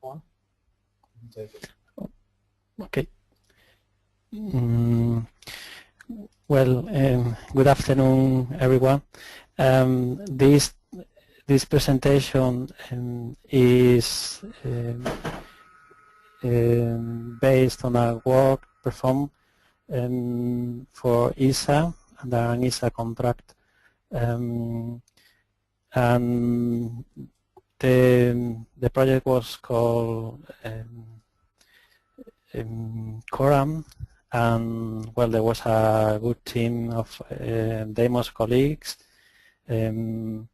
Juan? Okay. Well, good afternoon, everyone. This presentation is based on a work performed for ESA under an ESA contract, and the project was called CORAM, and well, there was a good team of demos colleagues, Noelia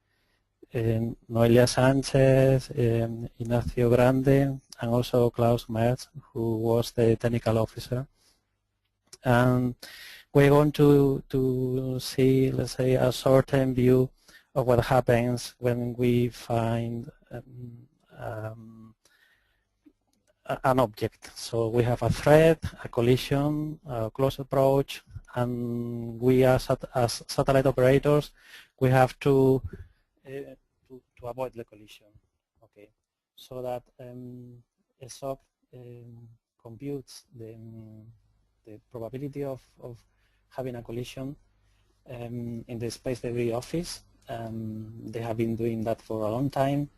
Sanchez, Ignacio Grande, and also Klaus Merz, who was the technical officer. And we're going to see, let's say, a short-term view of what happens when we find an object. So we have a thread, a collision, a close approach, and we as satellite operators, we have to avoid the collision. Okay, so that ESOC computes the probability of having a collision in the space debris office. They have been doing that for a long time,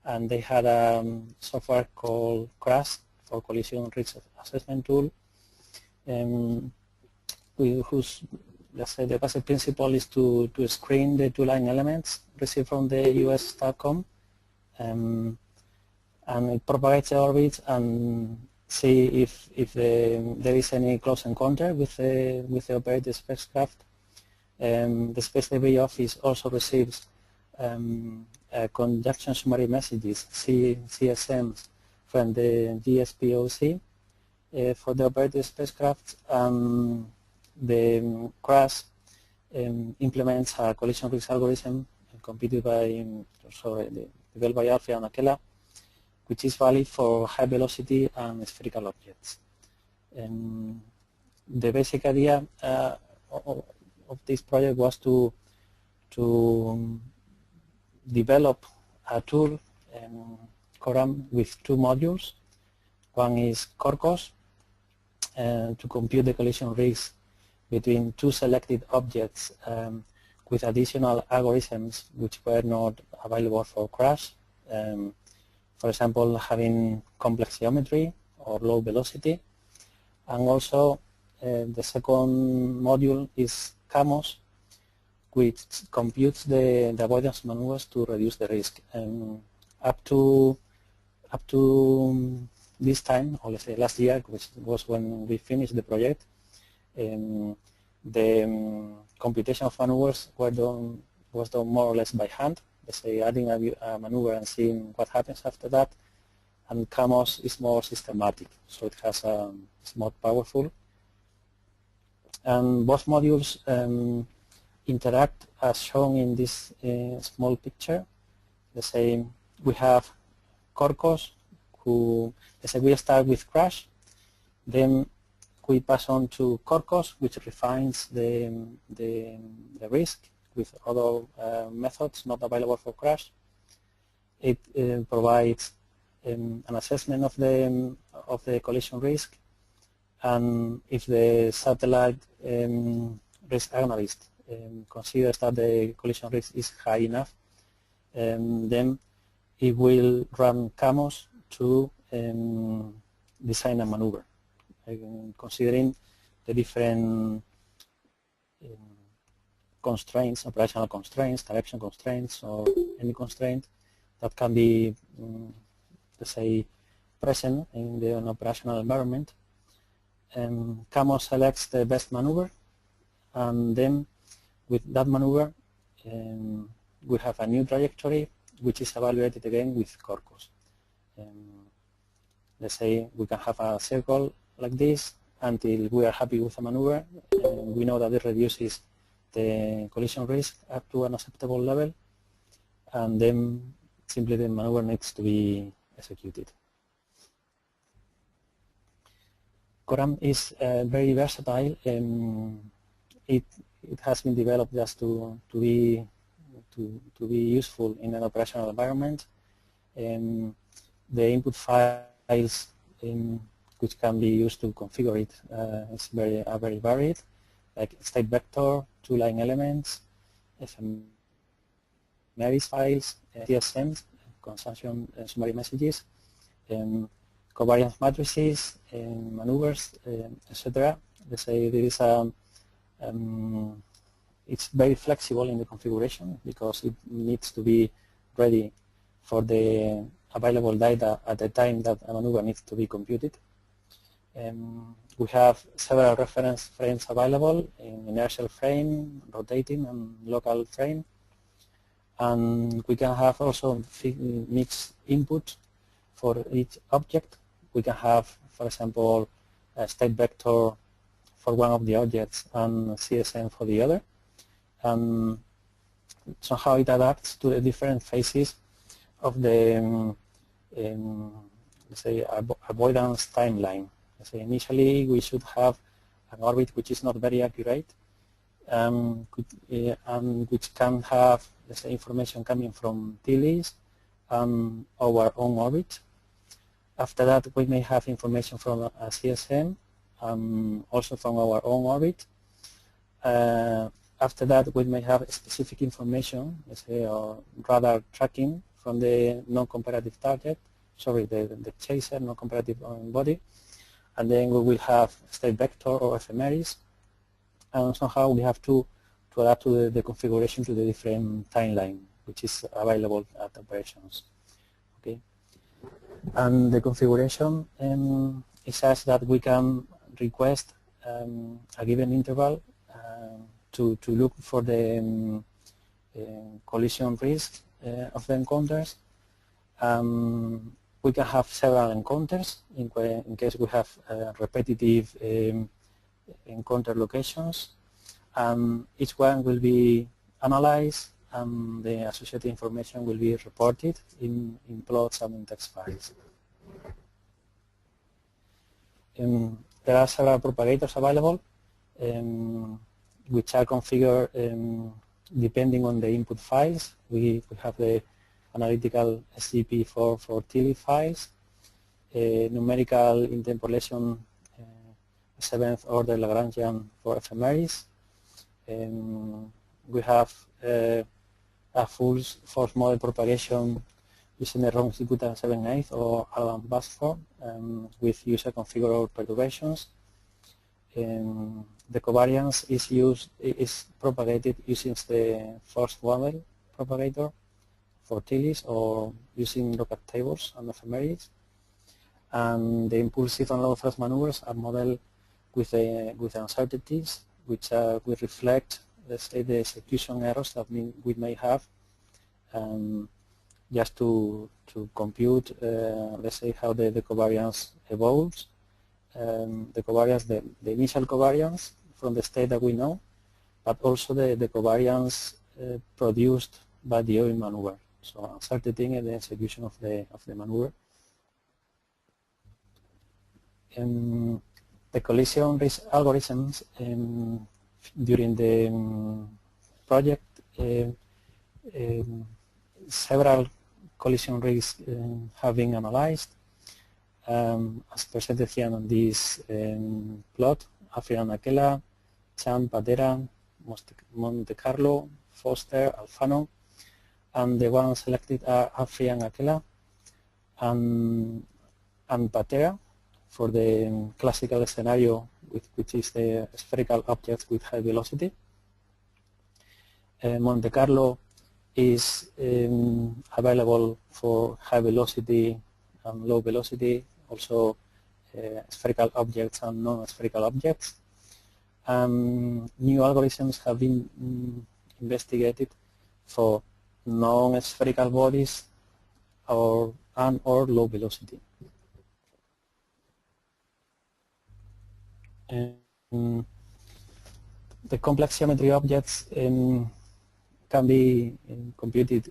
and they had a software called CRASH, for Collision Risk Assessment Tool, whose, let's say, the basic principle is to screen the two-line elements received from the US STARCOM, and it propagates the orbits and see if there is any close encounter with the operated spacecraft. The Space Debris Office also receives conjunction summary messages, CSMs, from the GSPOC for the operated spacecraft. The CRASH implements a collision risk algorithm computed by, developed by Alfie and Akela, which is valid for high velocity and spherical objects. The basic idea of this project was to develop a tool, CORAM, with two modules. One is CORCOS, to compute the collision risk between two selected objects with additional algorithms which were not available for CRASH. For example, having complex geometry or low velocity. And also the second module is CAMOS, which computes the avoidance maneuvers to reduce the risk. Up to this time, or let's say last year, which was when we finished the project, the computation of maneuvers was done more or less by hand. Let's say adding a maneuver and seeing what happens after that. And CAMOS is more systematic, so it has it's more powerful. And both modules interact as shown in this small picture. Let's say we have CORCOS, who, let's say we start with CRASH, then we pass on to CORCOS, which refines the risk with other methods not available for CRASH. It provides an assessment of the collision risk, and if the satellite risk analyst considers that the collision risk is high enough, then it will run CAMOS to design a maneuver, considering the different constraints, operational constraints, direction constraints, or any constraint that can be, let's say, present in an operational environment. CAMOS selects the best maneuver, and then with that maneuver we have a new trajectory which is evaluated again with CORCOS. Let's say we can have a circle like this until we are happy with the maneuver, and we know that it reduces the collision risk up to an acceptable level, and then simply the maneuver needs to be executed. CORAM is very versatile. It has been developed just to be useful in an operational environment. the input files which can be used to configure it is very varied, like state vector, 2-line elements, ephemeris files, TSMs, consumption summary messages, covariance matrices, maneuvers, etc. Let's say there is it's very flexible in the configuration because it needs to be ready for the available data at the time that a maneuver needs to be computed. We have several reference frames available in inertial frame, rotating, and local frame. And we can have also mixed input for each object. We can have, for example, a state vector for one of the objects and CSM for the other. And somehow it adapts to the different phases of the, let's say, avoidance timeline. Let's say initially we should have an orbit which is not very accurate, and which can have, let's say, information coming from TLIs and our own orbit. After that, we may have information from a CSM, also from our own orbit. After that, we may have specific information, let's say, or radar tracking from the non-comparative target, the chaser, non-comparative body. And then we will have state vector or ephemeris. And somehow we have to adapt to the configuration to the different timeline which is available at operations. Okay. And the configuration is such that we can request a given interval to look for the collision risk of the encounters. We can have several encounters in case we have repetitive encounter locations. Each one will be analyzed and the associated information will be reported in plots and in text files. There are several propagators available which are configured depending on the input files. We have the analytical SGP for TLI files, numerical interpolation 7th order Lagrangian for ephemeris. We have a full force model propagation using the ROM executor 7/8 or Alban Basford with user configurable perturbations. The covariance is propagated using the force model propagator for TLIs or using lookup tables and ephemeris. And the impulsive and low thrust maneuvers are modeled with uncertainties which will reflect, let's say, the execution errors that we may have just to compute, let's say, how the covariance evolves. The covariance, the initial covariance from the state that we know, but also the covariance produced by the oil maneuver. So uncertainty in the execution of the maneuver. The collision risk algorithms during the project, several collision risks have been analyzed. As presented here on this plot, Afrian Aquila, Chan, Patera, Monte Carlo, Foster, Alfano, and the ones selected are Afrian Aquila and Patera for the classical scenario, which is the spherical objects with high velocity. Monte Carlo is available for high velocity and low velocity, also spherical objects and non-spherical objects. New algorithms have been investigated for non-spherical bodies or low velocity. The complex geometry objects can be computed,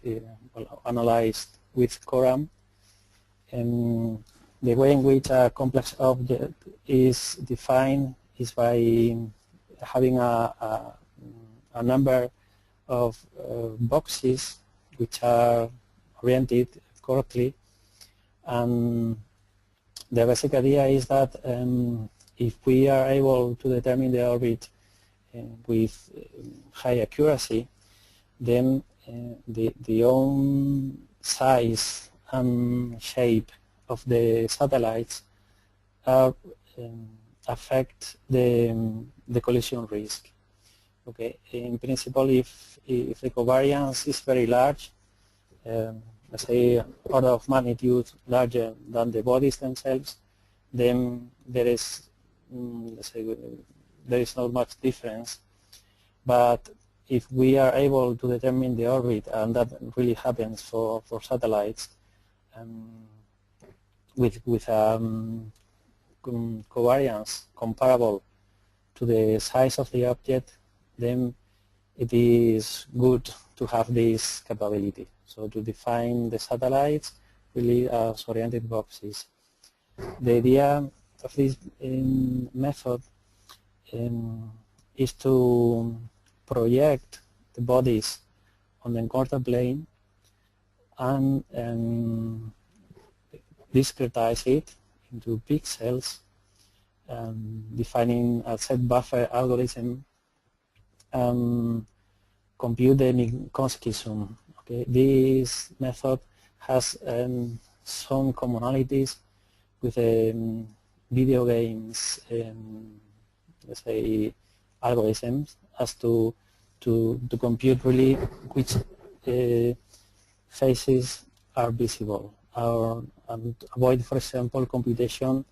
analyzed with CORAM. The way in which a complex object is defined is by having a number of boxes which are oriented correctly, And the basic idea is that if we are able to determine the orbit with high accuracy, then the own size and shape of the satellites affect the collision risk. Okay, in principle, if the covariance is very large, let's say order of magnitude larger than the bodies themselves, then there is, let's say, there is not much difference. But if we are able to determine the orbit, and that really happens for satellites, with covariance comparable to the size of the object, then it is good to have this capability. So to define the satellites really as oriented boxes. The idea of this method is to project the bodies on the encounter plane and discretize it into pixels, defining a set buffer algorithm, compute the Minkowski sum. Okay, this method has some commonalities with video games, let's say, algorithms, as to compute really which faces are visible, and avoid, for example, computation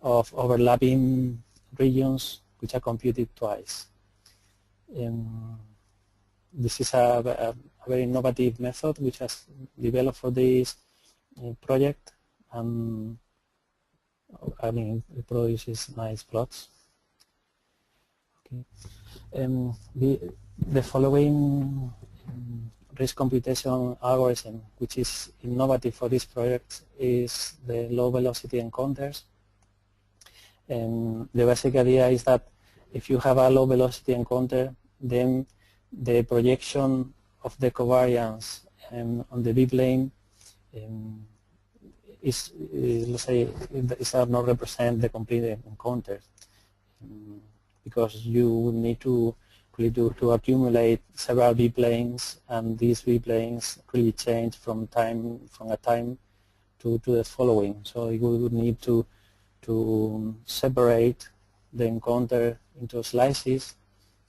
of overlapping regions which are computed twice. This is a very innovative method which has developed for this project, and I mean, it produces nice plots. Okay. The following risk computation algorithm, which is innovative for this project, is the low velocity encounters. The basic idea is that if you have a low velocity encounter, then the projection of the covariance on the B-plane is, let's say, it does not represent the complete encounter, because you would need to really to accumulate several B-planes, and these B-planes really change from a time to the following. So you would need to separate the encounter into slices,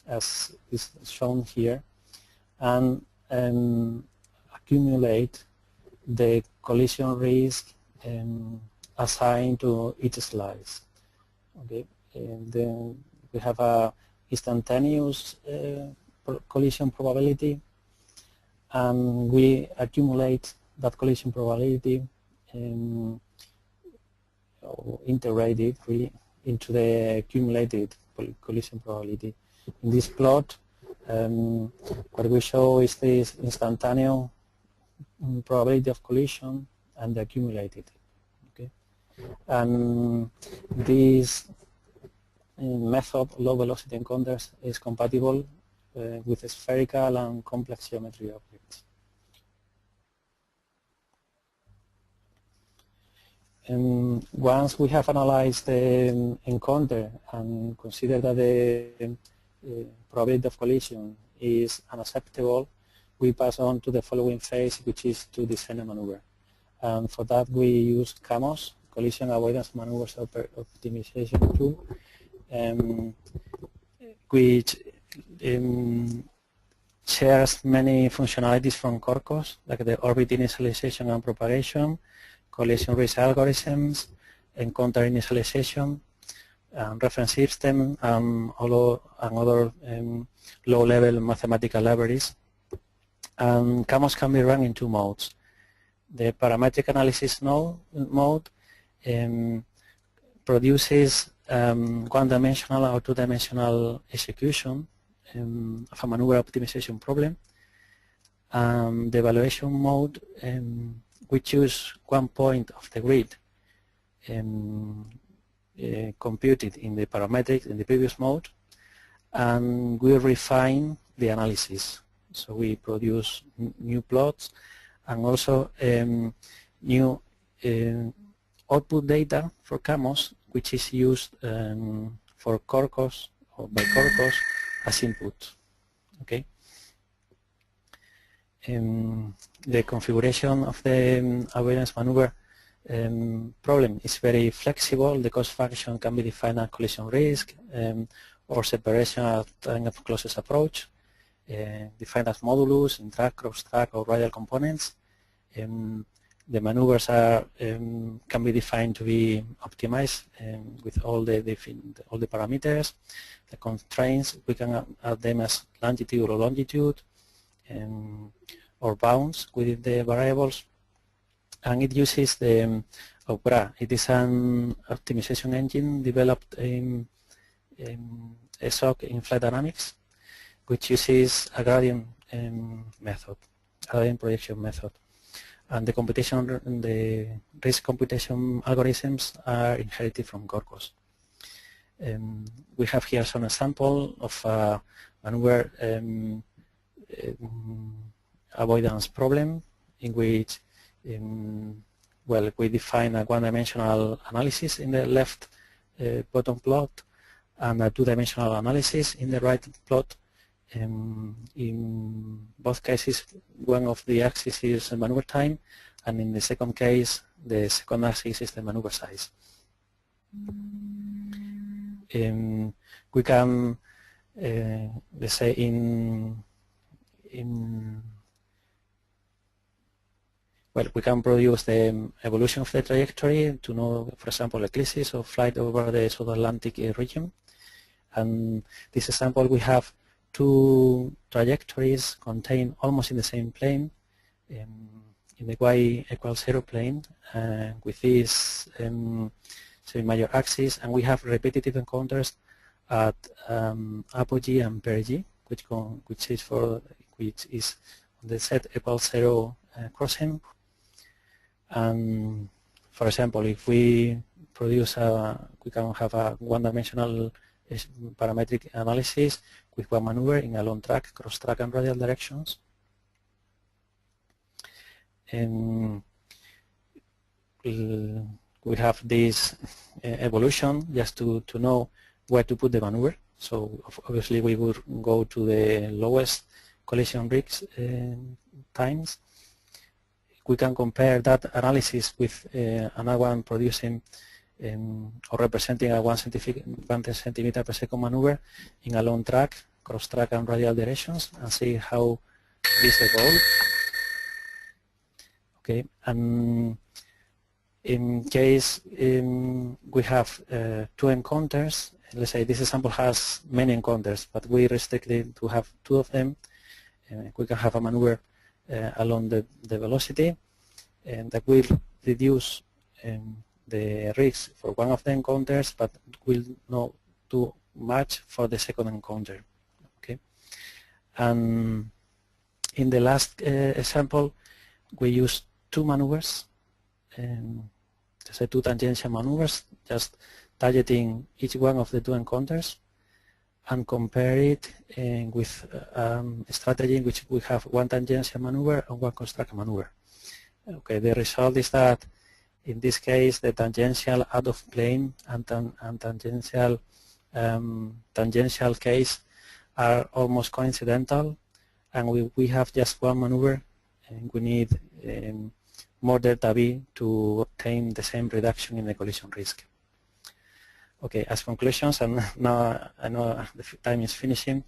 as is shown here, and accumulate the collision risk assigned to each slice. Okay, and then we have a instantaneous collision probability, and we accumulate that collision probability and integrate it really into the accumulated collision probability. In this plot, what we show is this instantaneous probability of collision and the accumulated. Okay, and this method, low velocity encounters, is compatible with spherical and complex geometry objects. Once we have analyzed the encounter and consider that the probability of collision is unacceptable, we pass on to the following phase, which is to design a maneuver. And for that we use CAMOS, Collision Avoidance Maneuvers Optimization tool, which shares many functionalities from CORCOS, like the orbit initialization and propagation, collision risk algorithms, encounter initialization, reference system, and other low-level mathematical libraries. And CAMOS can be run in two modes. The parametric analysis mode produces one-dimensional or two-dimensional execution of a maneuver optimization problem. The evaluation mode, we choose one point of the grid computed in the parametric in the previous mode, and we refine the analysis. So we produce new plots and also new output data for CAMOS, which is used for Corcos or by Corcos as input. Okay. The configuration of the avoidance maneuver problem is very flexible. The cost function can be defined as collision risk or separation at time of closest approach, defined as modulus, in-track, cross-track, or radial components. The maneuvers are can be defined to be optimized with all the parameters. The constraints, we can add them as latitude or longitude or bounds within the variables. And it uses the Opera. It is an optimization engine developed in SOC in flight dynamics, which uses a gradient method, gradient projection method. And the risk computation algorithms are inherited from Corcos. We have here some example of a maneuver avoidance problem in which well, we define a one-dimensional analysis in the left bottom plot and a two-dimensional analysis in the right plot. In both cases, one of the axes is the maneuver time, and in the second case, the second axis is the maneuver size. We can, let's say, well, we can produce the evolution of the trajectory to know, for example, eclipses or flight over the South Atlantic region. And this example, we have two trajectories contained almost in the same plane, in the y equals 0 plane, with this semi-major axis, and we have repetitive encounters at apogee and perigee, which is on the z equals 0 crossing. And for example, if we produce we can have a one-dimensional parametric analysis with one maneuver in a long track, cross track, and radial directions. And we have this evolution just to know where to put the maneuver. So obviously we would go to the lowest collision risk times. We can compare that analysis with another one producing or representing a 1 centimeter per second maneuver in a long track, cross track, and radial directions, and see how this evolves. Okay, and in case we have two encounters, let's say this example has many encounters, but we restricted to have two of them. We can have a maneuver along the velocity, and that will reduce the risk for one of the encounters, but will not do much for the second encounter. Okay, and in the last example, we use two maneuvers, two tangential maneuvers, just targeting each one of the two encounters, and compare it with a strategy in which we have one tangential maneuver and one construct maneuver. Okay, the result is that in this case the tangential out of plane and tangential case are almost coincidental, and we have just one maneuver, and we need more delta V to obtain the same reduction in the collision risk. Okay, as conclusions, and now I know the time is finishing,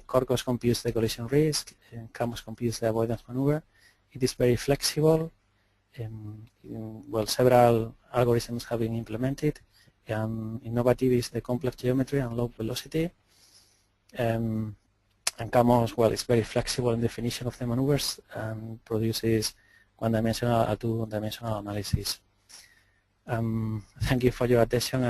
Corcos computes the collision risk, CAMOS computes the avoidance maneuver. It is very flexible. Well, several algorithms have been implemented. Innovative is the complex geometry and low velocity. And CAMOS, well, it's very flexible in definition of the maneuvers and produces one-dimensional and two-dimensional analysis. Thank you for your attention.